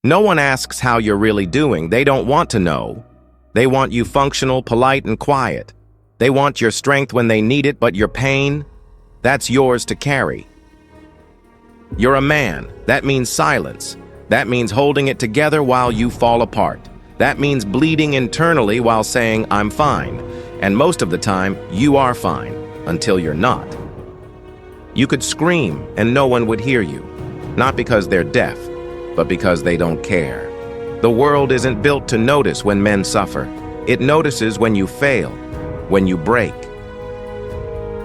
No one asks how you're really doing. They don't want to know. They want you functional, polite, and quiet. They want your strength when they need it, but your pain, that's yours to carry. You're a man. That means silence. That means holding it together while you fall apart. That means bleeding internally while saying, I'm fine. And most of the time, you are fine, until you're not. You could scream and no one would hear you. Not because they're deaf, but because they don't care. The world isn't built to notice when men suffer. It notices when you fail, when you break,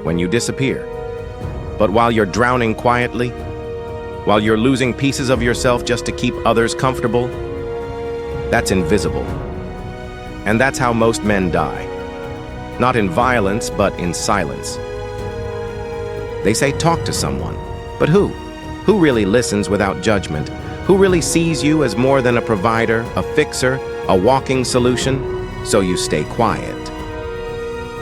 when you disappear. But while you're drowning quietly, while you're losing pieces of yourself just to keep others comfortable, that's invisible. And that's how most men die. Not in violence, but in silence. They say talk to someone, but who? Who really listens without judgment? Who really sees you as more than a provider, a fixer, a walking solution? So you stay quiet.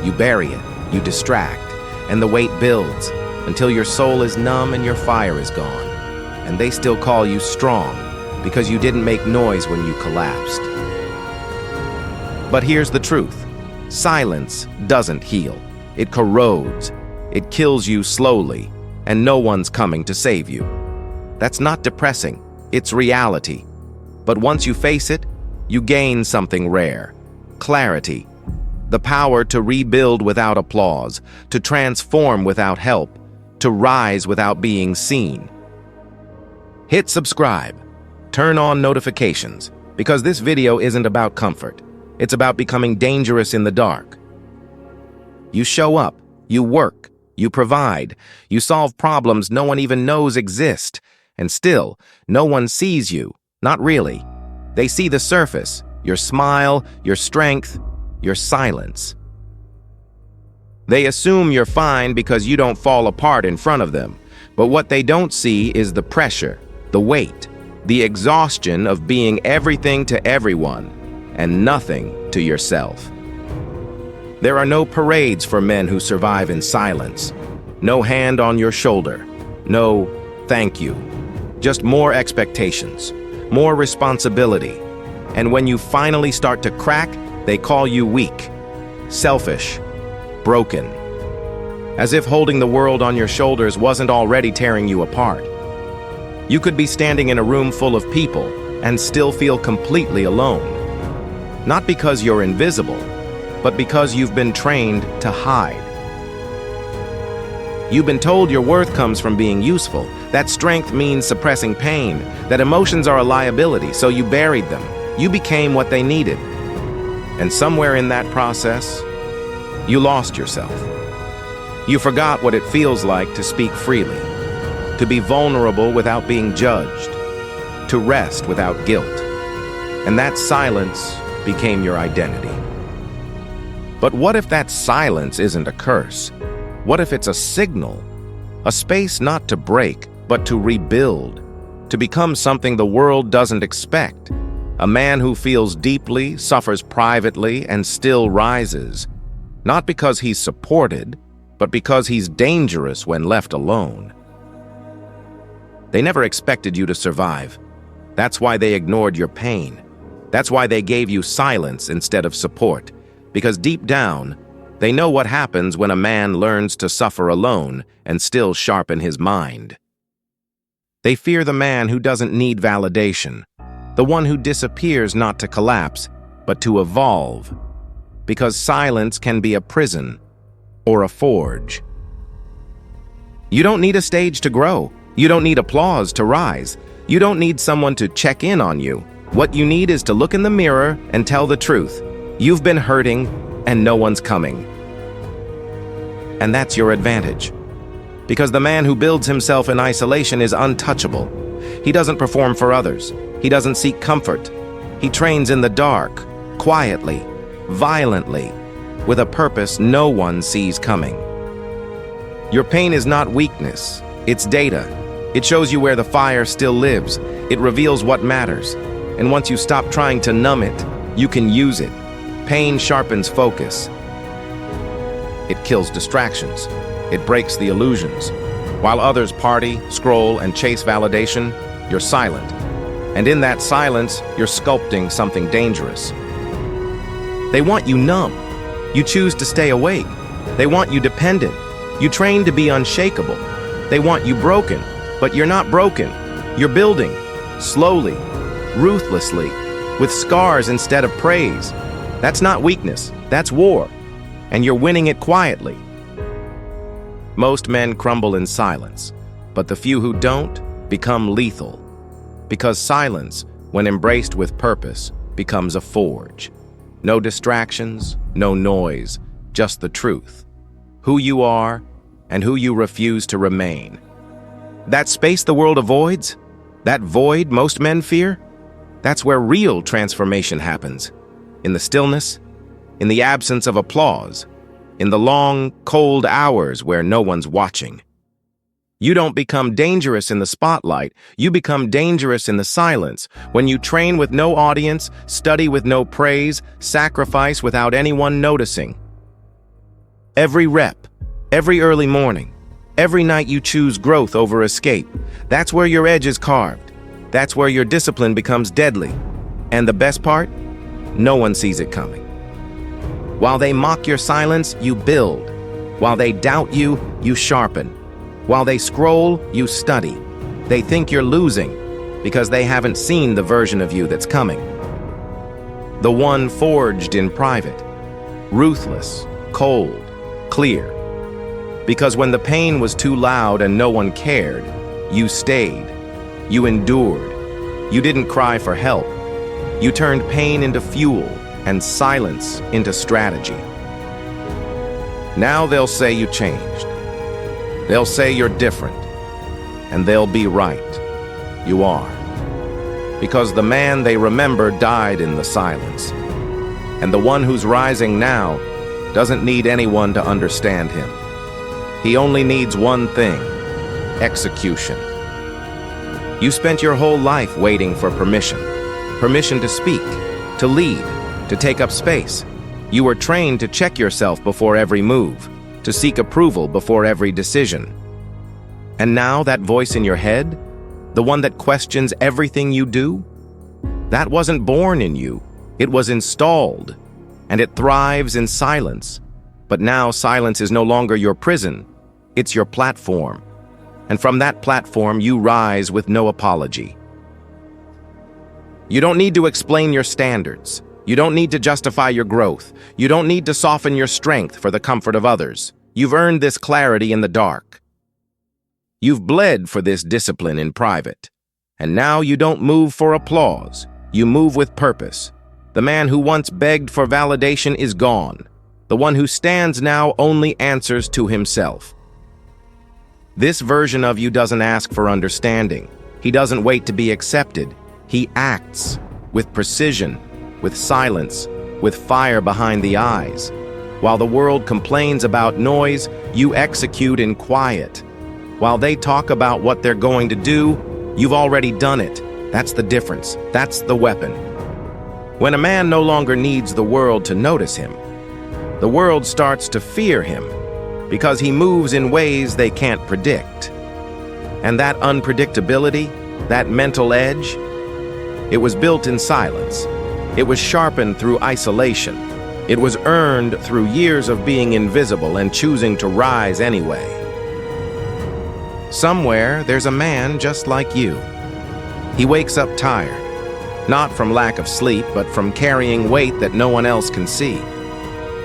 You bury it, you distract, and the weight builds until your soul is numb and your fire is gone. And they still call you strong because you didn't make noise when you collapsed. But here's the truth. Silence doesn't heal. It corrodes. It kills you slowly, and no one's coming to save you. That's not depressing. It's reality. But once you face it, you gain something rare. Clarity. The power to rebuild without applause, to transform without help, to rise without being seen. Hit subscribe. Turn on notifications, because this video isn't about comfort. It's about becoming dangerous in the dark. You show up, you work, you provide, you solve problems no one even knows exist, and still, no one sees you. Not really. They see the surface, your smile, your strength, your silence. They assume you're fine because you don't fall apart in front of them, but what they don't see is the pressure, the weight, the exhaustion of being everything to everyone and nothing to yourself. There are no parades for men who survive in silence. No hand on your shoulder. No thank you. Just more expectations, more responsibility. And when you finally start to crack, they call you weak, selfish, broken. As if holding the world on your shoulders wasn't already tearing you apart. You could be standing in a room full of people and still feel completely alone. Not because you're invisible, but because you've been trained to hide. You've been told your worth comes from being useful, that strength means suppressing pain, that emotions are a liability, so you buried them. You became what they needed. And somewhere in that process, you lost yourself. You forgot what it feels like to speak freely, to be vulnerable without being judged, to rest without guilt. And that silence became your identity. But what if that silence isn't a curse? What if it's a signal? A space not to break, but to rebuild, to become something the world doesn't expect. A man who feels deeply, suffers privately, and still rises. Not because he's supported, but because he's dangerous when left alone. They never expected you to survive. That's why they ignored your pain. That's why they gave you silence instead of support. Because deep down, they know what happens when a man learns to suffer alone and still sharpen his mind. They fear the man who doesn't need validation, the one who disappears not to collapse, but to evolve. Because silence can be a prison or a forge. You don't need a stage to grow. You don't need applause to rise. You don't need someone to check in on you. What you need is to look in the mirror and tell the truth. You've been hurting, and no one's coming. And that's your advantage. Because the man who builds himself in isolation is untouchable. He doesn't perform for others. He doesn't seek comfort. He trains in the dark, quietly, violently, with a purpose no one sees coming. Your pain is not weakness, it's data. It shows you where the fire still lives. It reveals what matters. And once you stop trying to numb it, you can use it. Pain sharpens focus. It kills distractions. It breaks the illusions. While others party, scroll, and chase validation, you're silent. And in that silence, you're sculpting something dangerous. They want you numb. You choose to stay awake. They want you dependent. You train to be unshakable. They want you broken, but you're not broken. You're building, slowly, ruthlessly, with scars instead of praise. That's not weakness, that's war. And you're winning it quietly. Most men crumble in silence, but the few who don't become lethal. Because silence, when embraced with purpose, becomes a forge. No distractions, no noise, just the truth. Who you are and who you refuse to remain. That space the world avoids, that void most men fear, that's where real transformation happens. In the stillness, in the absence of applause, in the long, cold hours where no one's watching. You don't become dangerous in the spotlight, you become dangerous in the silence, when you train with no audience, study with no praise, sacrifice without anyone noticing. Every rep, every early morning, every night you choose growth over escape. That's where your edge is carved. That's where your discipline becomes deadly. And the best part? No one sees it coming. While they mock your silence, you build. While they doubt you, you sharpen. While they scroll, you study. They think you're losing because they haven't seen the version of you that's coming. The one forged in private, ruthless, cold, clear. Because when the pain was too loud and no one cared, you stayed. You endured. You didn't cry for help. You turned pain into fuel and silence into strategy. Now they'll say you changed. They'll say you're different. And they'll be right. You are. Because the man they remember died in the silence. And the one who's rising now doesn't need anyone to understand him. He only needs one thing: execution. You spent your whole life waiting for permission. Permission to speak, to lead, to take up space. You were trained to check yourself before every move, to seek approval before every decision. And now that voice in your head, the one that questions everything you do, that wasn't born in you, it was installed, and it thrives in silence. But now silence is no longer your prison, it's your platform. And from that platform you rise with no apology. You don't need to explain your standards. You don't need to justify your growth. You don't need to soften your strength for the comfort of others. You've earned this clarity in the dark. You've bled for this discipline in private. And now you don't move for applause. You move with purpose. The man who once begged for validation is gone. The one who stands now only answers to himself. This version of you doesn't ask for understanding. He doesn't wait to be accepted. He acts with precision, with silence, with fire behind the eyes. While the world complains about noise, you execute in quiet. While they talk about what they're going to do, you've already done it. That's the difference. That's the weapon. When a man no longer needs the world to notice him, the world starts to fear him because he moves in ways they can't predict. And that unpredictability, that mental edge, it was built in silence. It was sharpened through isolation. It was earned through years of being invisible and choosing to rise anyway. Somewhere, there's a man just like you. He wakes up tired, not from lack of sleep, but from carrying weight that no one else can see.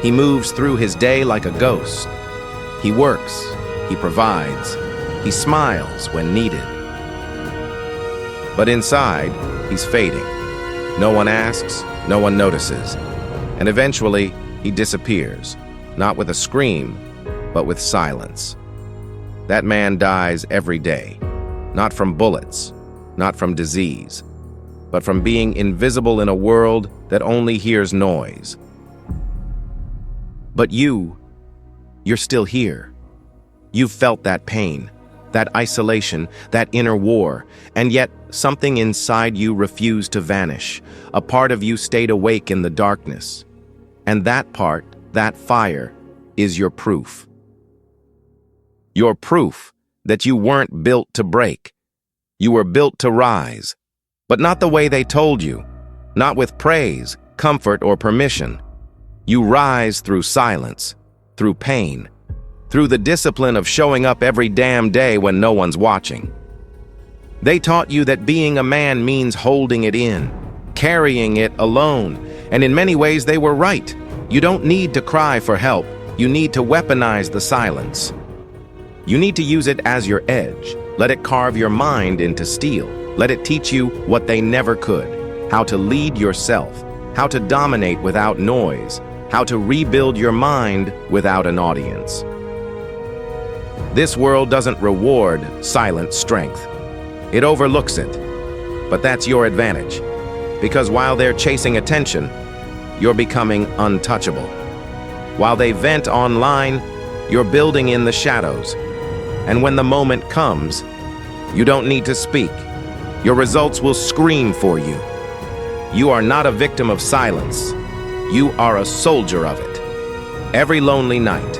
He moves through his day like a ghost. He works, he provides, he smiles when needed. But inside, he's fading. No one asks, no one notices. And eventually, he disappears, not with a scream, but with silence. That man dies every day, not from bullets, not from disease, but from being invisible in a world that only hears noise. But you're still here. You've felt that pain, that isolation, that inner war, and yet something inside you refused to vanish. A part of you stayed awake in the darkness. And that part, that fire, is your proof. Your proof that you weren't built to break. You were built to rise. But not the way they told you, not with praise, comfort, or permission. You rise through silence, through pain, through the discipline of showing up every damn day when no one's watching. They taught you that being a man means holding it in, carrying it alone, and in many ways they were right. You don't need to cry for help. You need to weaponize the silence. You need to use it as your edge. Let it carve your mind into steel. Let it teach you what they never could: how to lead yourself, how to dominate without noise, how to rebuild your mind without an audience. This world doesn't reward silent strength. It overlooks it. But that's your advantage, because while they're chasing attention, you're becoming untouchable. While they vent online, you're building in the shadows. And when the moment comes, you don't need to speak. Your results will scream for you. You are not a victim of silence. You are a soldier of it. Every lonely night,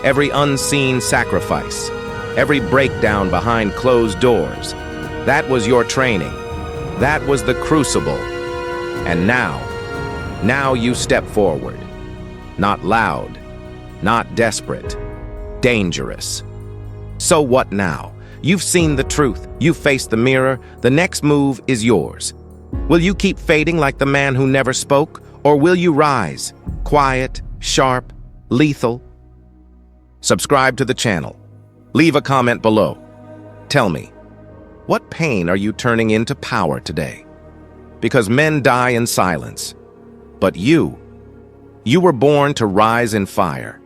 every unseen sacrifice, every breakdown behind closed doors, that was your training. That was the crucible. And now you step forward. Not loud, not desperate, dangerous. So what now? You've seen the truth. You've faced the mirror. The next move is yours. Will you keep fading like the man who never spoke? Or will you rise, quiet, sharp, lethal? Subscribe to the channel. Leave a comment below. Tell me, what pain are you turning into power today? Because men die in silence. But you were born to rise in fire.